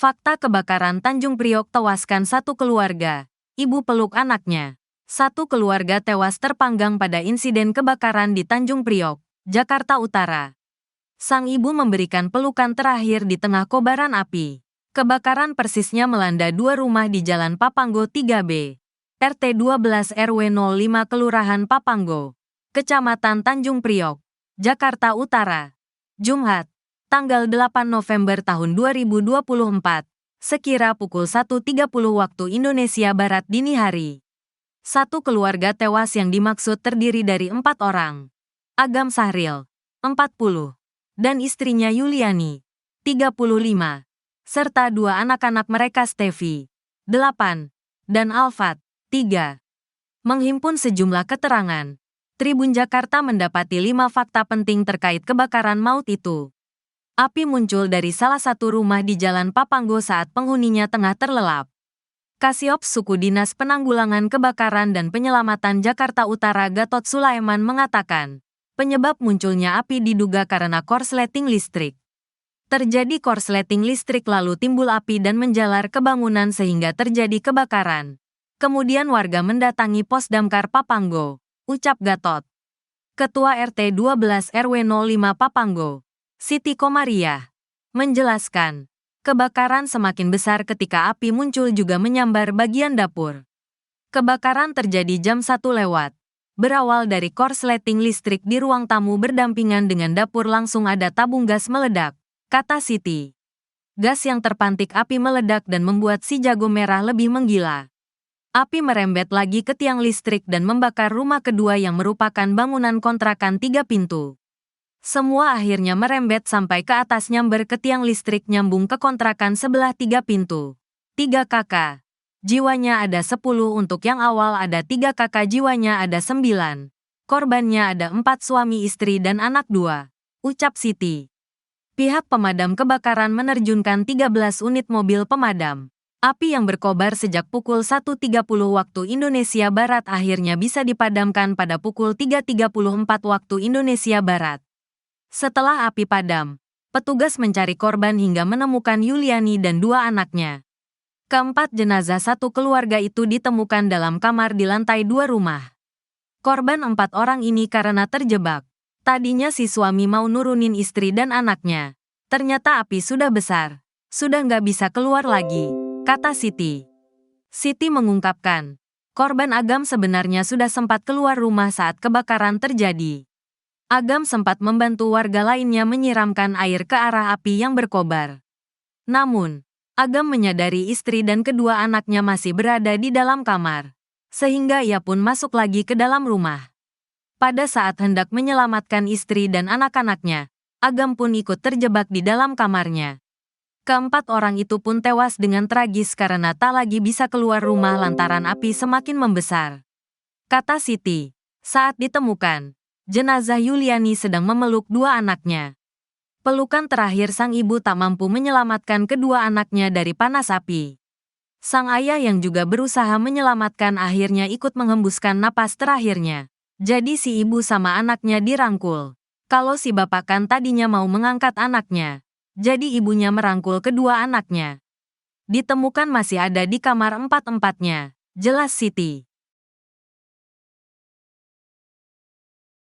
Fakta kebakaran Tanjung Priok tewaskan satu keluarga. Ibu peluk anaknya. Satu keluarga tewas terpanggang pada insiden kebakaran di Tanjung Priok, Jakarta Utara. Sang ibu memberikan pelukan terakhir di tengah kobaran api. Kebakaran persisnya melanda dua rumah di Jalan Papanggo 3B, RT 12 RW 05 Kelurahan Papanggo, Kecamatan Tanjung Priok, Jakarta Utara. Jumat, tanggal 8 November tahun 2024, sekira pukul 1.30 waktu Indonesia Barat dini hari. Satu keluarga tewas yang dimaksud terdiri dari 4 orang. Agam Sahril, 40, dan istrinya Yuliani, 35, serta dua anak-anak mereka Stevi, 8, dan Alfat, 3. Menghimpun sejumlah keterangan, Tribun Jakarta mendapati 5 fakta penting terkait kebakaran maut itu. Api muncul dari salah satu rumah di Jalan Papanggo saat penghuninya tengah terlelap. Kasiops Suku Dinas Penanggulangan Kebakaran dan Penyelamatan Jakarta Utara Gatot Sulaiman mengatakan, penyebab munculnya api diduga karena korsleting listrik. Terjadi korsleting listrik lalu timbul api dan menjalar ke bangunan sehingga terjadi kebakaran. Kemudian warga mendatangi pos damkar Papanggo, ucap Gatot. Ketua RT 12 RW 05 Papanggo, Siti Komariah, menjelaskan, kebakaran semakin besar ketika api muncul juga menyambar bagian dapur. Kebakaran terjadi jam 1 lewat. Berawal dari korsleting listrik di ruang tamu berdampingan dengan dapur langsung ada tabung gas meledak, kata Siti. Gas yang terpantik api meledak dan membuat si jago merah lebih menggila. Api merembet lagi ke tiang listrik dan membakar rumah kedua yang merupakan bangunan kontrakan 3 pintu. Semua akhirnya merembet sampai ke atas nyamber ke tiang listrik nyambung ke kontrakan sebelah 3 pintu. 3 kakak. Jiwanya ada 10 untuk yang awal ada 3 kakak jiwanya ada 9. Korbannya ada 4 suami istri dan anak 2. Ucap Siti. Pihak pemadam kebakaran menerjunkan 13 unit mobil pemadam. Api yang berkobar sejak pukul 1.30 waktu Indonesia Barat akhirnya bisa dipadamkan pada pukul 3.34 waktu Indonesia Barat. Setelah api padam, petugas mencari korban hingga menemukan Yuliani dan 2 anaknya. Keempat jenazah satu keluarga itu ditemukan dalam kamar di lantai 2 rumah. Korban 4 orang ini karena terjebak. Tadinya si suami mau nurunin istri dan anaknya. Ternyata api sudah besar. Sudah nggak bisa keluar lagi, kata Siti. Siti mengungkapkan, korban Agam sebenarnya sudah sempat keluar rumah saat kebakaran terjadi. Agam sempat membantu warga lainnya menyiramkan air ke arah api yang berkobar. Namun, Agam menyadari istri dan kedua anaknya masih berada di dalam kamar, sehingga ia pun masuk lagi ke dalam rumah. Pada saat hendak menyelamatkan istri dan anak-anaknya, Agam pun ikut terjebak di dalam kamarnya. Keempat orang itu pun tewas dengan tragis karena tak lagi bisa keluar rumah lantaran api semakin membesar. Kata Siti, saat ditemukan, jenazah Yuliani sedang memeluk 2 anaknya. Pelukan terakhir sang ibu tak mampu menyelamatkan kedua anaknya dari panas api. Sang ayah yang juga berusaha menyelamatkan akhirnya ikut menghembuskan napas terakhirnya. Jadi si ibu sama anaknya dirangkul. Kalau si bapak kan tadinya mau mengangkat anaknya. Jadi ibunya merangkul kedua anaknya. Ditemukan masih ada di kamar 4-4-nya, jelas Siti.